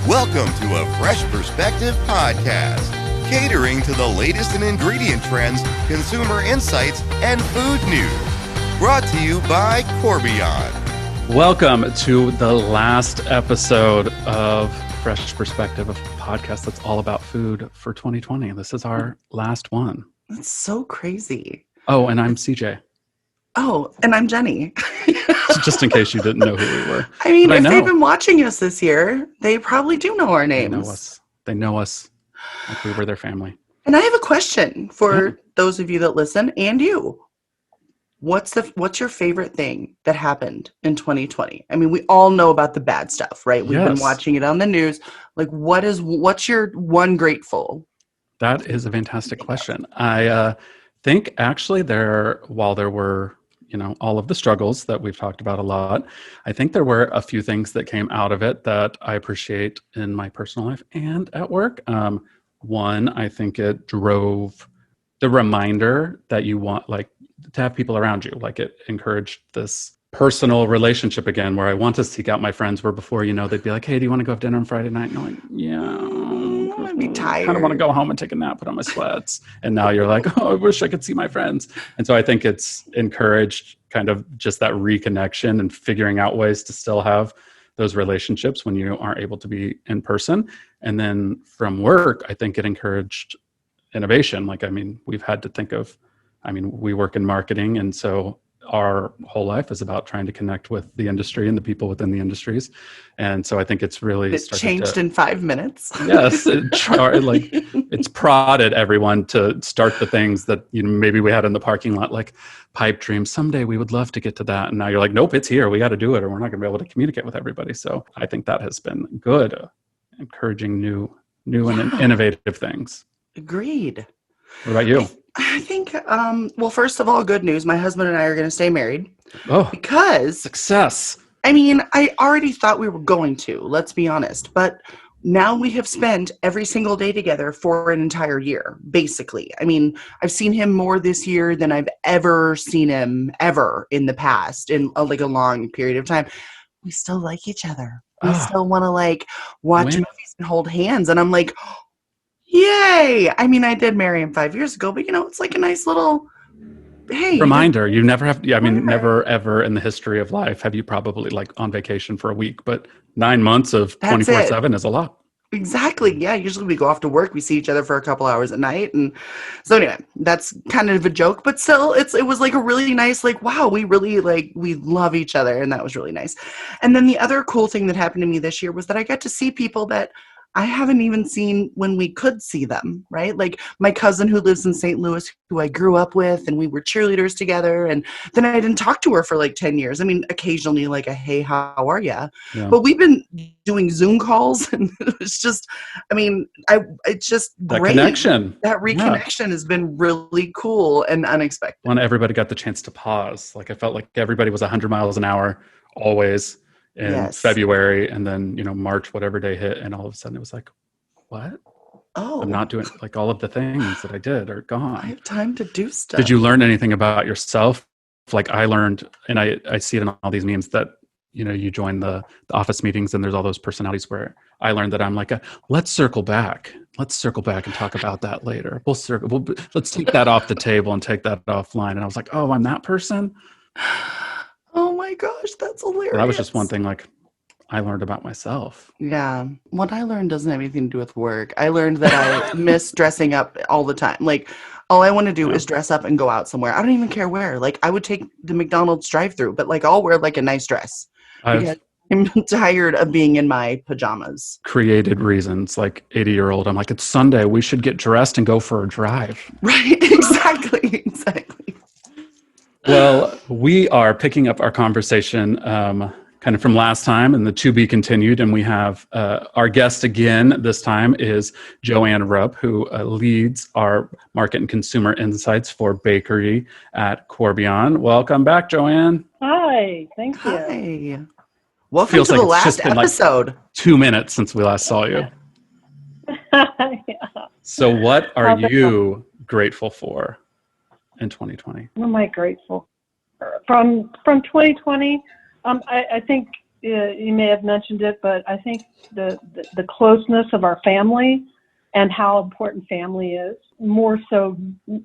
Welcome to a Fresh Perspective podcast, catering to the latest in ingredient trends, consumer insights, and food news. Brought to you by Corbion. Welcome to the last episode of Fresh Perspective, a podcast that's all about food for 2020. This is our last one. That's so crazy. Oh, and I'm CJ. Oh, and I'm Jenny. Just in case you didn't know who we were. I mean, if they've been watching us this year, they probably do know our names. They know us like we were their family. And I have a question for those of you that listen and you. What's your favorite thing that happened in 2020? I mean, we all know about the bad stuff, right? We've been watching it on the news. Like, what's your one grateful? That is a fantastic question. I think actually while there were, all of the struggles that we've talked about a lot, I think there were a few things that came out of it that I appreciate in my personal life and at work. One, I think it drove the reminder that you want, like, to have people around you. Like, it encouraged this personal relationship again, where I want to seek out my friends, where before, they'd be like, hey, do you want to go have dinner on Friday night? And I'm like, yeah, I'd be tired. I kind of want to go home and take a nap, put on my sweats. And now you're like, oh, I wish I could see my friends. And so I think it's encouraged kind of just that reconnection and figuring out ways to still have those relationships when you aren't able to be in person. And then from work, I think it encouraged innovation. We've had to think of, we work in marketing, and so our whole life is about trying to connect with the industry and the people within the industries. And so I think it's really changed in 5 minutes. Yes. It's prodded everyone to start the things that maybe we had in the parking lot, like pipe dreams. Someday we would love to get to that. And now you're like, nope, it's here. We got to do it, or we're not going to be able to communicate with everybody. So I think that has been good, encouraging new and innovative things. Agreed. What about you? I think, well, first of all, good news. My husband and I are going to stay married. Oh, because success. I already thought we were going to, let's be honest. But now we have spent every single day together for an entire year, basically. I've seen him more this year than I've ever seen him ever in the past, in a long period of time. We still like each other. We still want to watch movies and hold hands. And I'm like, yay! I did marry him 5 years ago, but it's like a nice little, hey. Reminder, you never have, never ever in the history of life have you probably on vacation for a week, but 9 months of 24/7 is a lot. Exactly. Yeah. Usually we go off to work, we see each other for a couple hours at night. And so anyway, that's kind of a joke, but still it was a really nice, wow, we really we love each other. And that was really nice. And then the other cool thing that happened to me this year was that I got to see people that I haven't even seen when we could see them, right? Like my cousin who lives in St. Louis, who I grew up with, and we were cheerleaders together. And then I didn't talk to her for 10 years. Occasionally a, hey, how are you? Yeah. But we've been doing Zoom calls, and it's just, it's just that great. Connection. That reconnection has been really cool and unexpected. When everybody got the chance to pause, I felt like everybody was 100 miles an hour always. In February, and then March, whatever day hit, and all of a sudden it was like, what? Oh, I'm not doing all of the things that I did are gone. I have time to do stuff. Did you learn anything about yourself? I learned, and I see it in all these memes that you join the office meetings, and there's all those personalities where I learned that I'm let's circle back. Let's circle back and talk about that later. Let's take that off the table and take that offline. And I was like, oh, I'm that person. Oh my gosh, that's hilarious. That was just one thing I learned about myself. Yeah. What I learned doesn't have anything to do with work. I learned that I miss dressing up all the time. All I want to do is dress up and go out somewhere. I don't even care where. I would take the McDonald's drive-thru, but I'll wear a nice dress. I'm tired of being in my pajamas. Created reasons, 80-year-old. I'm it's Sunday. We should get dressed and go for a drive. Right. Exactly. Well, we are picking up our conversation kind of from last time and the to be continued. And we have our guest again this time is JoAnn Rupp, who leads our market and consumer insights for bakery at Corbion. Welcome back, JoAnn. Hi, thank you. Hi. Welcome to the last episode. 2 minutes since we last saw you. Yeah. So what are you grateful for in 2020? What am I grateful for? From 2020, I think you may have mentioned it, but I think the closeness of our family and how important family is, more so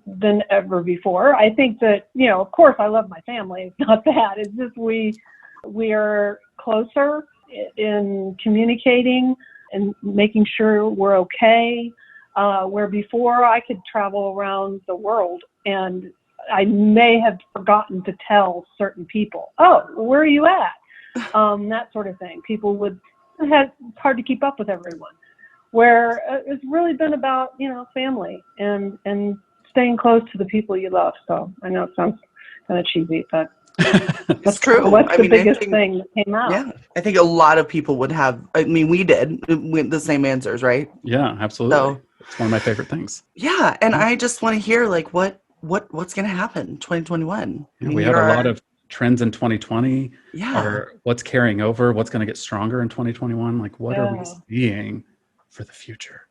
than ever before. I think that, of course I love my family. It's not that. It's just we are closer in communicating and making sure we're okay. Where before I could travel around the world and I may have forgotten to tell certain people, oh, where are you at? That sort of thing. It's hard to keep up with everyone. Where it's really been about, family and staying close to the people you love. So I know it sounds kind of cheesy, but that's true. What's the biggest thing that came out? Yeah, I think a lot of people would have. I mean, we did the same answers, right? Yeah, absolutely. So it's one of my favorite things. Yeah, and I just want to hear what's going to happen in 2021. Yeah, we had a lot of trends in 2020. Yeah. Or what's carrying over? What's going to get stronger in 2021? Like, what are we seeing for the future?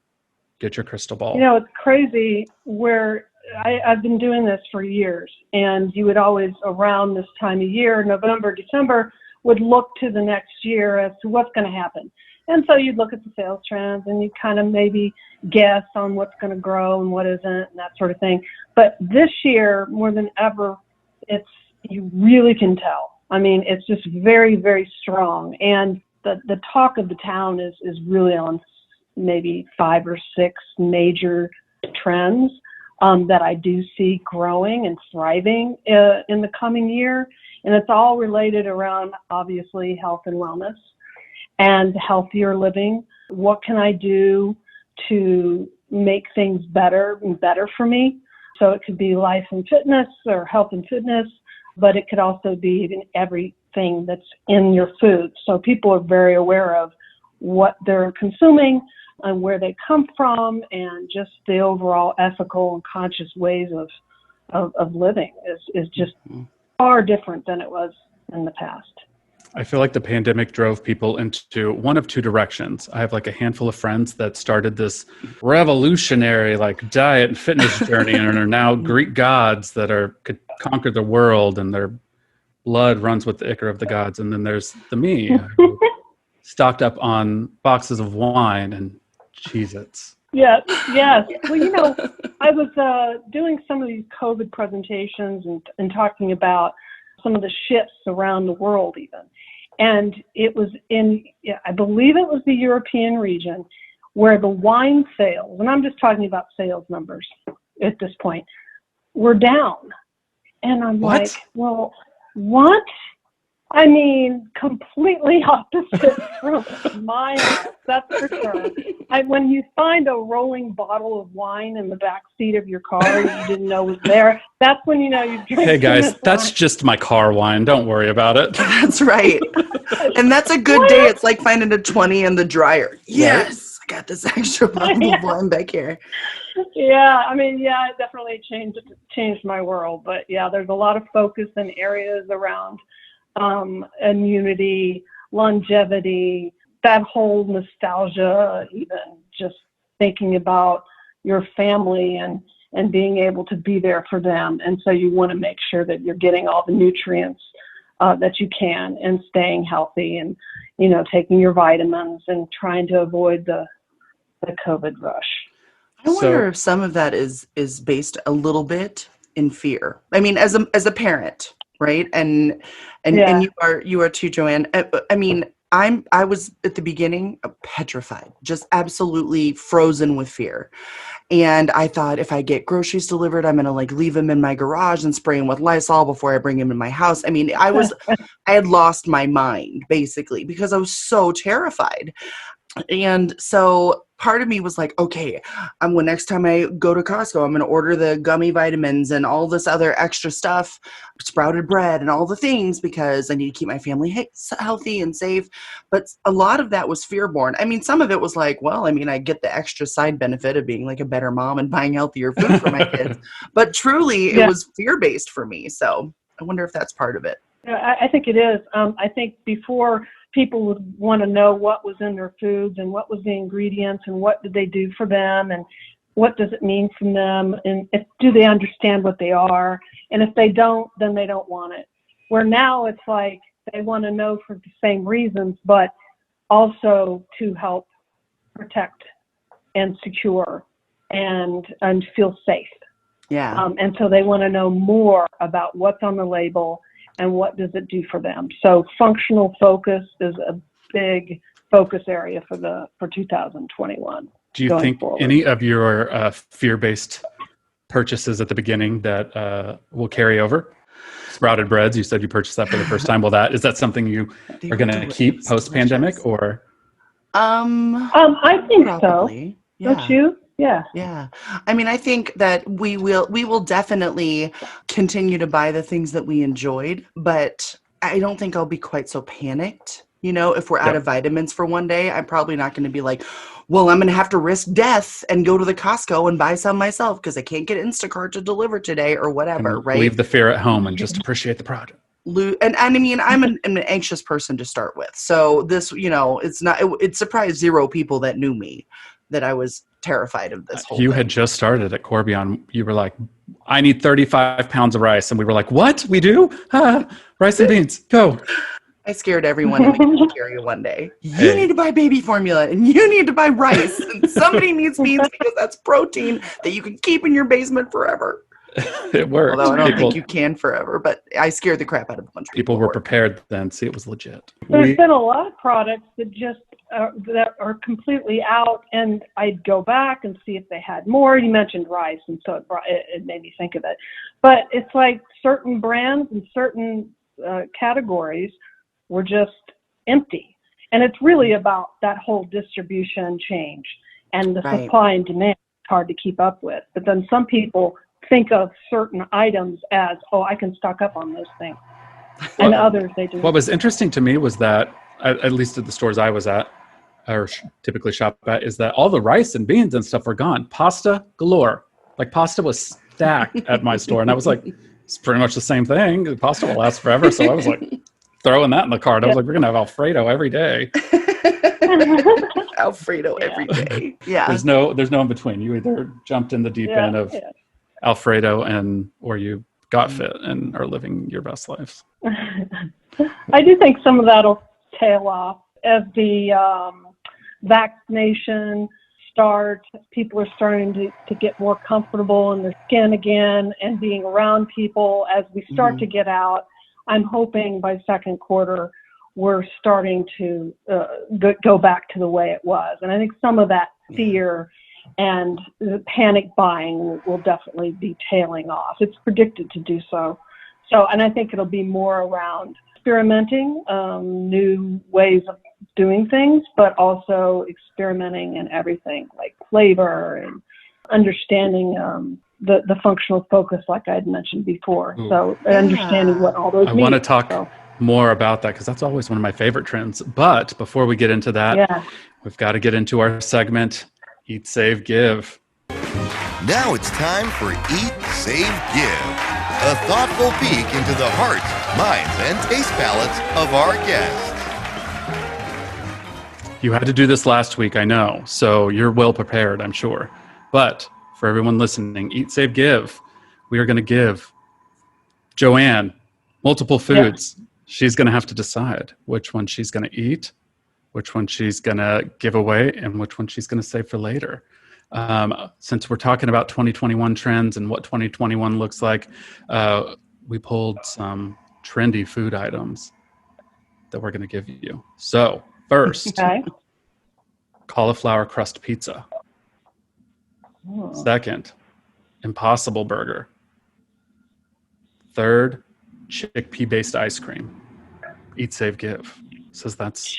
Get your crystal ball. It's crazy where I've been doing this for years, and you would always, around this time of year, November, December, would look to the next year as to what's going to happen. And so you'd look at the sales trends and you kind of maybe guess on what's going to grow and what isn't and that sort of thing. But this year, more than ever, you really can tell. I mean, it's just very, very strong. And the talk of the town is really on maybe 5 or 6 major trends that I do see growing and thriving in the coming year. And it's all related around, obviously, health and wellness and healthier living. What can I do to make things better and better for me? So it could be life and fitness or health and fitness, but it could also be even everything that's in your food. So people are very aware of what they're consuming and where they come from, and just the overall ethical and conscious ways of living is just far different than it was in the past. I feel like the pandemic drove people into one of 2 directions. I have like a handful of friends that started this revolutionary diet and fitness journey and are now Greek gods that could conquer the world, and their blood runs with the ichor of the gods. And then there's me, who stocked up on boxes of wine and Cheez-Its. Yes. Well, I was doing some of these COVID presentations and talking about some of the shifts around the world even. And it was I believe it was the European region, where the wine sales, and I'm just talking about sales numbers at this point, were down. And I'm like, well, what? I mean, completely opposite from my house, that's for sure. When you find a rolling bottle of wine in the back seat of your car you didn't know was there, that's when you know you've drank. Hey guys, that's just my car wine. Don't worry about it. That's right. And that's a good day. It's like finding a 20 in the dryer. Yes, I got this extra bottle of wine back here. Yeah, I mean, it definitely changed my world. But yeah, there's a lot of focus in areas around immunity, longevity, that whole nostalgia, even just thinking about your family and being able to be there for them. And so you want to make sure that you're getting all the nutrients that you can and staying healthy and, taking your vitamins and trying to avoid the COVID rush. I wonder if some of that is based a little bit in fear. I mean, as a parent, right? And you are too, JoAnn. I mean, I was at the beginning petrified, just absolutely frozen with fear. And I thought if I get groceries delivered, I'm going to leave them in my garage and spray them with Lysol before I bring them in my house. I mean, I had lost my mind basically because I was so terrified. And so part of me was like, okay, next time I go to Costco, I'm going to order the gummy vitamins and all this other extra stuff, sprouted bread and all the things, because I need to keep my family healthy and safe. But a lot of that was fear-born. I mean, some of it was like, well, I mean, I get the extra side benefit of being a better mom and buying healthier food for my kids. But truly, it was fear-based for me. So I wonder if that's part of it. I think it is. I think before, people would want to know what was in their foods and what was the ingredients and what did they do for them and what does it mean from them, and do they understand what they are, and if they don't, then they don't want it. Where now it's like, they want to know for the same reasons, but also to help protect and secure and feel safe. Yeah. And so they want to know more about what's on the label and what does it do for them. So functional focus is a big focus area for 2021. Do you think forward. Any of your fear-based purchases at the beginning that will carry over? Sprouted breads, you said you purchased that for the first time. Well, is that something you are going to keep post-pandemic, or? I think probably. So. Yeah. Don't you? Yeah. Yeah. I mean, I think that we will definitely continue to buy the things that we enjoyed, but I don't think I'll be quite so panicked. You know, if we're out of vitamins for one day, I'm probably not going to be like, well, I'm going to have to risk death and go to the Costco and buy some myself because I can't get Instacart to deliver today or whatever, right? Leave the fear at home and just appreciate the product. And I mean, I'm an anxious person to start with. So this, you know, it surprised 0 people that knew me that I was terrified of this whole thing. You had just started at Corbion. You were like, I need 35 pounds of rice. And we were like, what? We do? Rice and beans, go. I scared everyone in the cafeteria one day. You need to buy baby formula and you need to buy rice. And somebody needs beans because that's protein that you can keep in your basement forever. It worked. Although I don't think you can forever, but I scared the crap out of a bunch of people. People were prepared then. See, it was legit. There's been a lot of products that just that are completely out, and I'd go back and see if they had more. You mentioned rice, and so it made me think of it. But it's like certain brands and certain categories were just empty. And it's really about that whole distribution change and the supply and demand. It's hard to keep up with. But then some people think of certain items as, oh, I can stock up on those things. And others, they do. What was interesting to me was that, at least at the stores I was at, or typically shop at, is that all the rice and beans and stuff were gone. Pasta galore. Like pasta was stacked at my store. And I was like, it's pretty much the same thing. The pasta will last forever. So I was like throwing that in the cart. I was like, we're going to have Alfredo every day. Alfredo every day. Yeah. There's no in between. You either jumped in the deep end of Alfredo or you got fit and are living your best lives. I do think some of that'll tail off as the vaccination starts. People are starting to get more comfortable in their skin again and being around people as we start to get out. I'm hoping by second quarter we're starting to go back to the way it was. And I think some of that fear and the panic buying will definitely be tailing off. It's predicted to do so. And I think it'll be more around experimenting, new ways of doing things, but also experimenting in everything like flavor and understanding the functional focus, like I had mentioned before. So understanding what all those mean. I want to talk more about that because that's always one of my favorite trends. But before we get into that, we've got to get into our segment, Eat, Save, Give. Now it's time for Eat, Save, Give, a thoughtful peek into the hearts, minds, and taste palates of our guests. You had to do this last week, I know, so you're well prepared, I'm sure. But for everyone listening, Eat, Save, Give. We are going to give JoAnn multiple foods. Yeah. She's going to have to decide which one she's going to eat, which one she's going to give away, and which one she's going to save for later. Since we're talking about 2021 trends and what 2021 looks like, we pulled some trendy food items that we're going to give you. So first, cauliflower crust pizza. Second, Impossible Burger. Third, chickpea-based ice cream. Eat, Save, Give. Says that's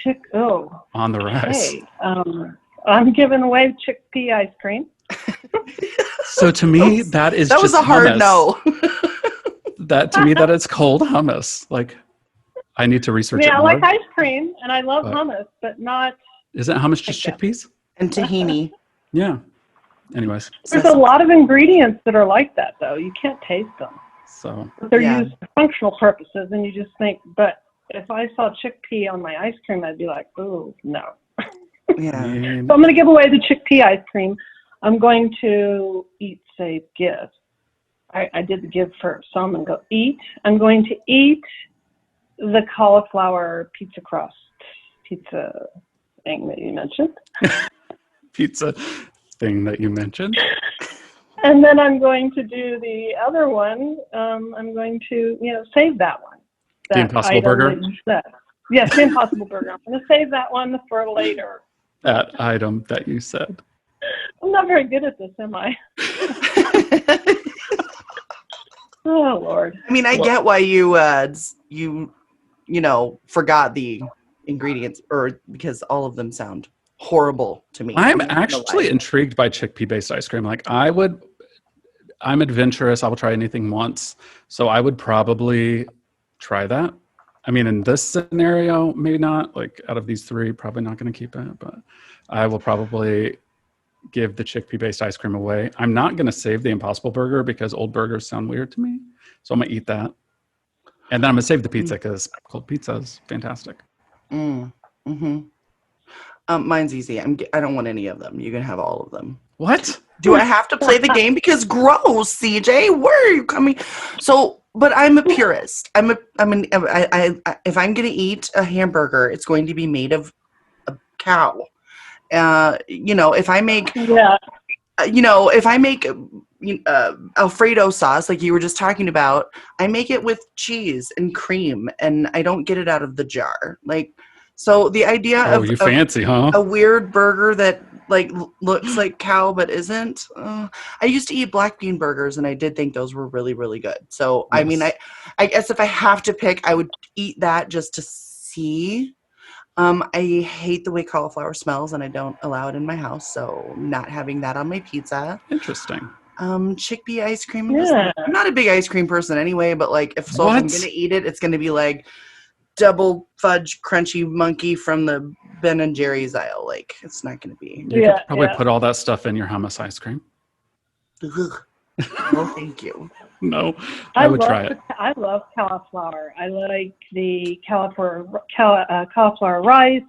on the rise. I'm giving away chickpea ice cream. So to me, that is that was just a hard hummus. No. that is cold hummus. Like, I need to research it more. Yeah, I like ice cream, and I love hummus, but not... Isn't hummus just chickpeas? And tahini. Yeah. Anyways. There's a lot of ingredients that are like that, though. You can't taste them. So they're used for functional purposes, and you just think, but if I saw chickpea on my ice cream, I'd be like, oh, no. Yeah. So I'm going to give away the chickpea ice cream. I'm going to Eat, Save, Give. I did the give first, so I'm going to go eat. I'm going to eat the cauliflower pizza thing that you mentioned. Pizza thing that you mentioned. And then I'm going to do the other one. I'm going to, save that one. The Impossible Burger? That you said. Yes, the Impossible Burger. I'm going to save that one for later. That item that you said. I'm not very good at this, am I? Oh, Lord. I mean, I get why you forgot the ingredients, or because all of them sound horrible to me. I'm actually intrigued by chickpea-based ice cream. Like, I'm adventurous. I will try anything once. So I would probably try that. I mean, in this scenario, maybe not. Like, out of these three, probably not going to keep it. But I will probably give the chickpea-based ice cream away. I'm not going to save the Impossible Burger because old burgers sound weird to me. So I'm going to eat that. And then I'm going to save the pizza because cold pizza is fantastic. Mm-hmm. Mine's easy. I don't want any of them. You can have all of them. What? Do I have to play the game? Because gross, CJ. Where are you coming? So, but I'm a purist. If I'm going to eat a hamburger, it's going to be made of a cow. If I make, Alfredo sauce, like you were just talking about, I make it with cheese and cream, and I don't get it out of the jar. Like, so the idea of fancy, huh? A weird burger that like looks like cow but isn't. I used to eat black bean burgers, and I did think those were really, really good. So yes. I mean, I guess if I have to pick, I would eat that just to see. I hate the way cauliflower smells, and I don't allow it in my house. So not having that on my pizza. Interesting. Chickpea ice cream. Yeah. I'm not a big ice cream person anyway, but like if I'm gonna eat it, it's gonna be like double fudge crunchy monkey from the Ben and Jerry's aisle. Like, it's not gonna be. You could probably put all that stuff in your hummus ice cream. Ugh. No, thank you. No, I would try it. I love cauliflower. I like the cauliflower rice.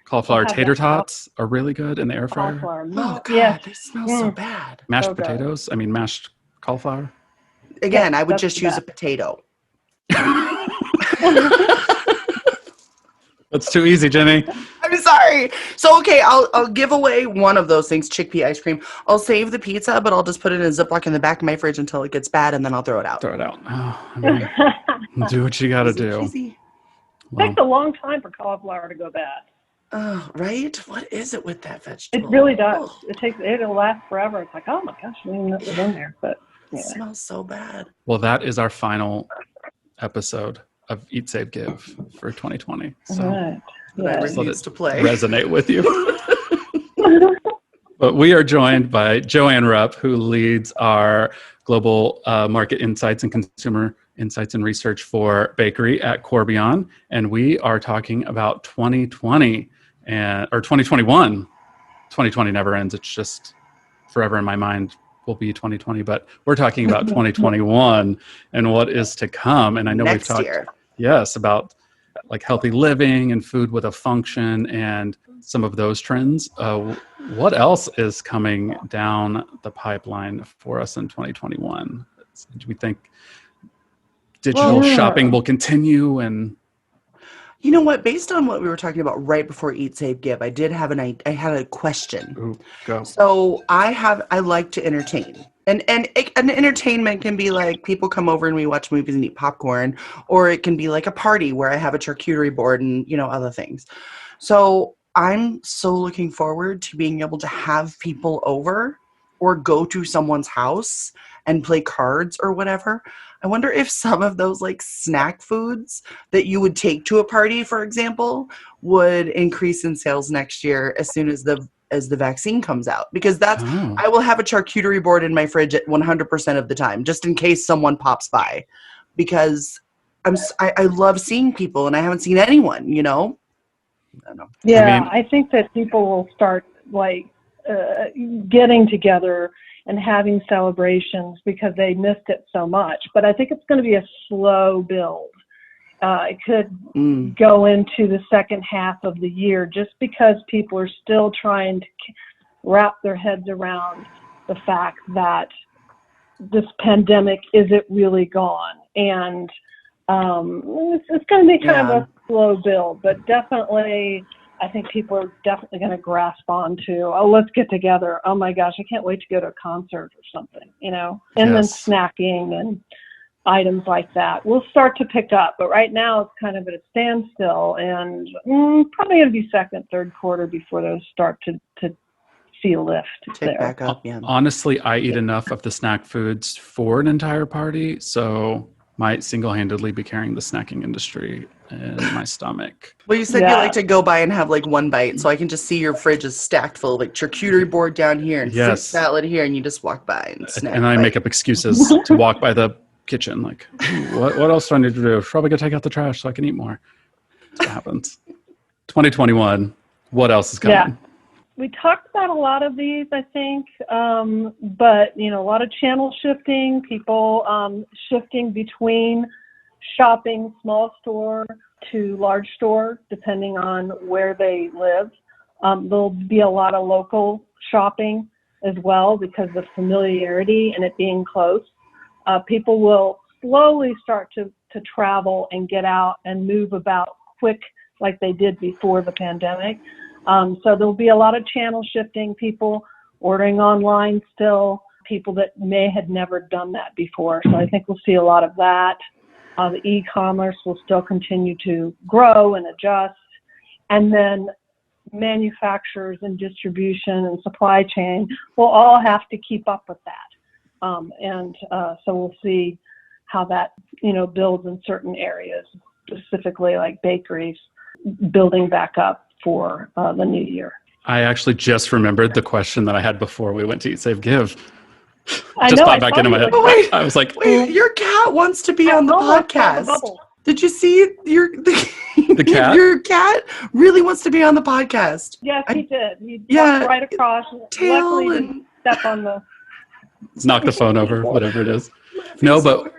Cauliflower tater tots are really good in the air fryer. Oh God, they smell so bad. Mashed potatoes. I mean, mashed cauliflower. Again, I would just choose a potato. That's too easy, Jenny. I'm sorry. So, okay, I'll give away one of those things, chickpea ice cream. I'll save the pizza, but I'll just put it in a Ziploc in the back of my fridge until it gets bad, and then I'll throw it out. Oh, I mean, do what you got to do. It takes a long time for cauliflower to go bad. Oh, right? What is it with that vegetable? It really does. It'll last forever. It's like, oh my gosh, I didn't even know it was in there. But it smells so bad. Well, that is our final episode of Eat, Save, Give for 2020. So right. I refuse to play. Resonate with you. But we are joined by JoAnn Rupp, who leads our global market insights and consumer insights and research for bakery at Corbion. And we are talking about 2020 or 2021. 2020 never ends. It's just forever in my mind will be 2020, but we're talking about 2021 and what is to come. And I know we've talked, about like healthy living and food with a function and some of those trends. What else is coming down the pipeline for us in 2021? Do we think digital shopping will continue? And you know what? Based on what we were talking about right before Eat, Save, Give, I had a question. Ooh, go. So I like to entertain. And an entertainment can be like people come over and we watch movies and eat popcorn, or it can be like a party where I have a charcuterie board and, other things. So I'm so looking forward to being able to have people over or go to someone's house and play cards or whatever. I wonder if some of those like snack foods that you would take to a party, for example, would increase in sales next year as soon as the vaccine comes out, because I will have a charcuterie board in my fridge at 100% of the time, just in case someone pops by, because I love seeing people and I haven't seen anyone, I don't know. Yeah, I think that people will start like getting together and having celebrations because they missed it so much. But I think it's going to be a slow build. It could go into the second half of the year just because people are still trying to wrap their heads around the fact that this pandemic isn't really gone. And It's going to be kind of a slow build, but definitely, I think people are definitely going to grasp on to, oh, let's get together. Oh my gosh, I can't wait to go to a concert or something, you know, and then snacking and items like that will start to pick up. But right now it's kind of at a standstill, and probably going to be second, third quarter before those start to see a lift there. Back up, yeah. Honestly, I eat enough of the snack foods for an entire party, so might single-handedly be carrying the snacking industry in my stomach. Well, you said you like to go by and have like one bite, so I can just see your fridge is stacked full of like charcuterie board down here and fruit salad here, and you just walk by and snack. And I make up excuses to walk by the kitchen, like, what else do I need to do? Probably gonna take out the trash so I can eat more. That's what happens. 2021, what else is coming? Yeah. We talked about a lot of these, I think, but, you know, a lot of channel shifting, people shifting between shopping small store to large store, depending on where they live. There'll be a lot of local shopping as well because of familiarity and it being close. People will slowly start to travel and get out and move about quick like they did before the pandemic. So there'll be a lot of channel shifting, people ordering online still, people that may have never done that before. So I think we'll see a lot of that. The e-commerce will still continue to grow and adjust. And then manufacturers and distribution and supply chain will all have to keep up with that. So we'll see how that, you know, builds in certain areas, specifically like bakeries, building back up for the new year. I actually just remembered the question that I had before we went to Eat, Save, Give. I Just know, popped back into my head. Wait, I was like, wait, your cat wants to be on the podcast. Did you see the cat? Your cat really wants to be on the podcast. Yes, he did. He walked right across. Luckily, he didn't step on the... knock the phone over, whatever it is. No, but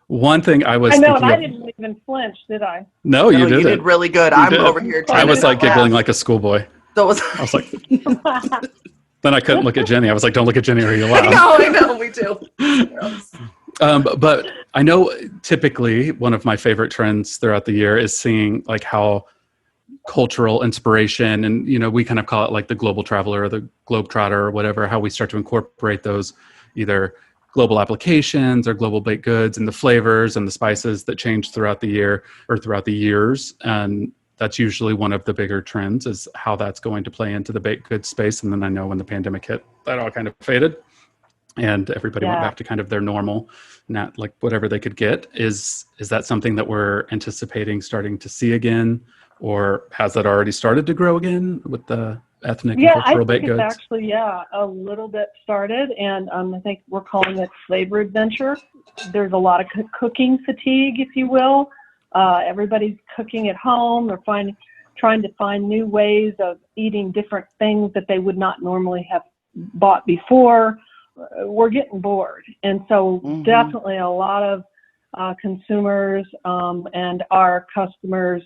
one thing I was thinking and I didn't even flinch, did I? No, you didn't. You did really good. I'm over here. I was like giggling like a schoolboy. I was like, then I couldn't look at Jenny. I was like, don't look at Jenny or you'll laugh. I know, we do. But I know typically one of my favorite trends throughout the year is seeing like how cultural inspiration, and, you know, we kind of call it like the global traveler or the globetrotter or whatever, how we start to incorporate those either global applications or global baked goods and the flavors and the spices that change throughout the year or throughout the years. And that's usually one of the bigger trends, is how that's going to play into the baked goods space. And then I know when the pandemic hit, that all kind of faded and everybody went back to kind of their normal, not like whatever they could get. Is that something that we're anticipating starting to see again, or has that already started to grow again with the ethnic and cultural baked goods? I think it's actually, a little bit started, and I think we're calling it flavor adventure. There's a lot of cooking fatigue, if you will. Everybody's cooking at home. They're trying to find new ways of eating different things that they would not normally have bought before. We're getting bored. And so definitely a lot of consumers and our customers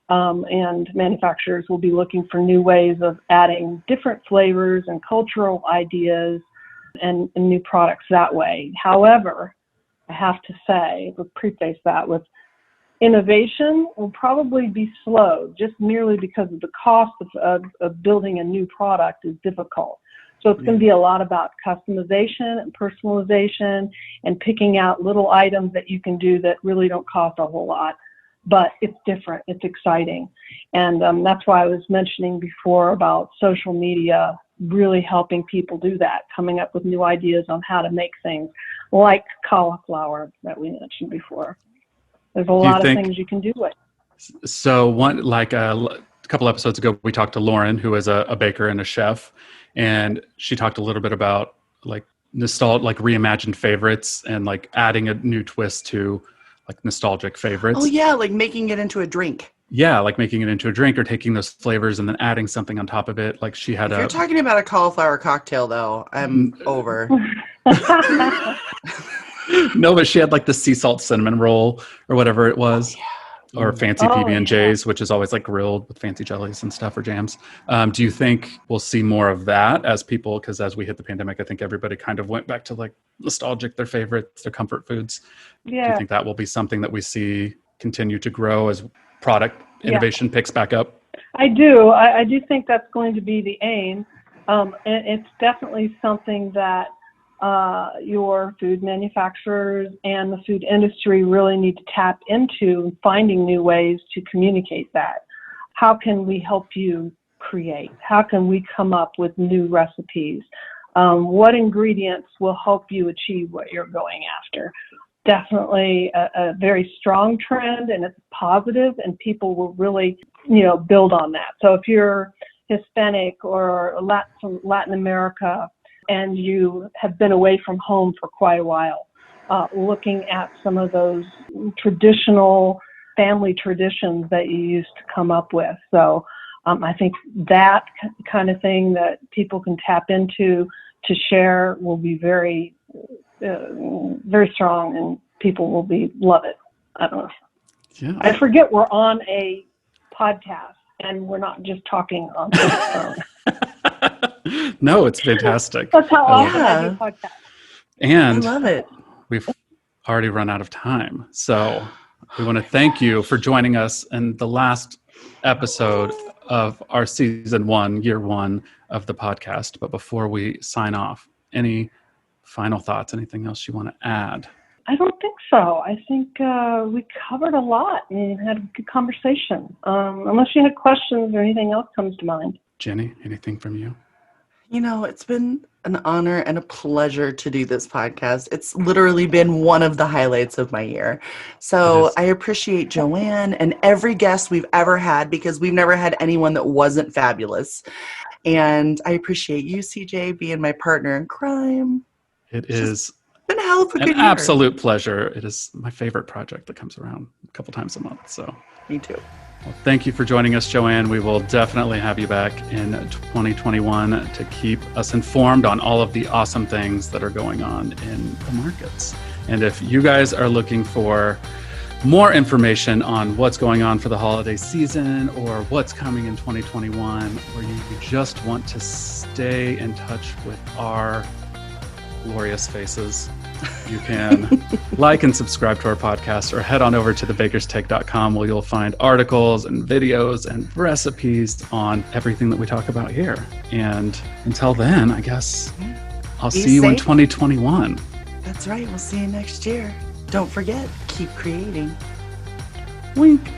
and manufacturers will be looking for new ways of adding different flavors and cultural ideas and new products that way. However, I have to say, we'll preface that with innovation will probably be slow, just merely because of the cost of building a new product is difficult. So it's going to be a lot about customization and personalization and picking out little items that you can do that really don't cost a whole lot. But it's different, it's exciting. And that's why I was mentioning before about social media really helping people do that, coming up with new ideas on how to make things like cauliflower that we mentioned before. There's a lot of things you can do with. So a couple episodes ago, we talked to Lauren, who is a baker and a chef, and she talked a little bit about like nostalgic, reimagined favorites and like adding a new twist to like nostalgic favorites. Oh yeah, like making it into a drink. Yeah, like making it into a drink or taking those flavors and then adding something on top of it. Like she had You're talking about a cauliflower cocktail, though. I'm over. No, but she had like the sea salt cinnamon roll or whatever it was. Or fancy PB&Js, which is always like grilled with fancy jellies and stuff or jams. Do you think we'll see more of that as people, because as we hit the pandemic, I think everybody kind of went back to like nostalgic, their favorites, their comfort foods. Yeah. Do you think that will be something that we see continue to grow as product innovation picks back up? I do. I do think that's going to be the aim. And it's definitely something that your food manufacturers and the food industry really need to tap into, finding new ways to communicate that. How can we help you create? How can we come up with new recipes? What ingredients will help you achieve what you're going after? Definitely a very strong trend, and it's positive, and people will really, build on that. So if you're Hispanic or from Latin America and you have been away from home for quite a while, looking at some of those traditional family traditions that you used to come up with. So I think that kind of thing that people can tap into to share will be very, very strong, and people will love it. I don't know. Yeah. I forget we're on a podcast and we're not just talking on the phone. No, it's fantastic. That's how often I do podcasts. And I love it. We've already run out of time. So we want to thank you for joining us in the last episode of our season 1, year 1 of the podcast. But before we sign off, any final thoughts, anything else you want to add? I don't think so. I think we covered a lot and had a good conversation. Unless you had questions or anything else comes to mind. Jenny, anything from you? It's been an honor and a pleasure to do this podcast. It's literally been one of the highlights of my year. So I appreciate JoAnn and every guest we've ever had, because we've never had anyone that wasn't fabulous. And I appreciate you, CJ, being my partner in crime. It is been a hell of a good an year. Absolute pleasure. It is my favorite project that comes around a couple times a month. So me too. Well, thank you for joining us, JoAnn. We will definitely have you back in 2021 to keep us informed on all of the awesome things that are going on in the markets. And if you guys are looking for more information on what's going on for the holiday season or what's coming in 2021, or you just want to stay in touch with our glorious faces, you can like and subscribe to our podcast, or head on over to thebakerstake.com, where you'll find articles and videos and recipes on everything that we talk about here. And until then, I guess I'll see you in 2021. That's right. We'll see you next year. Don't forget, keep creating. Wink.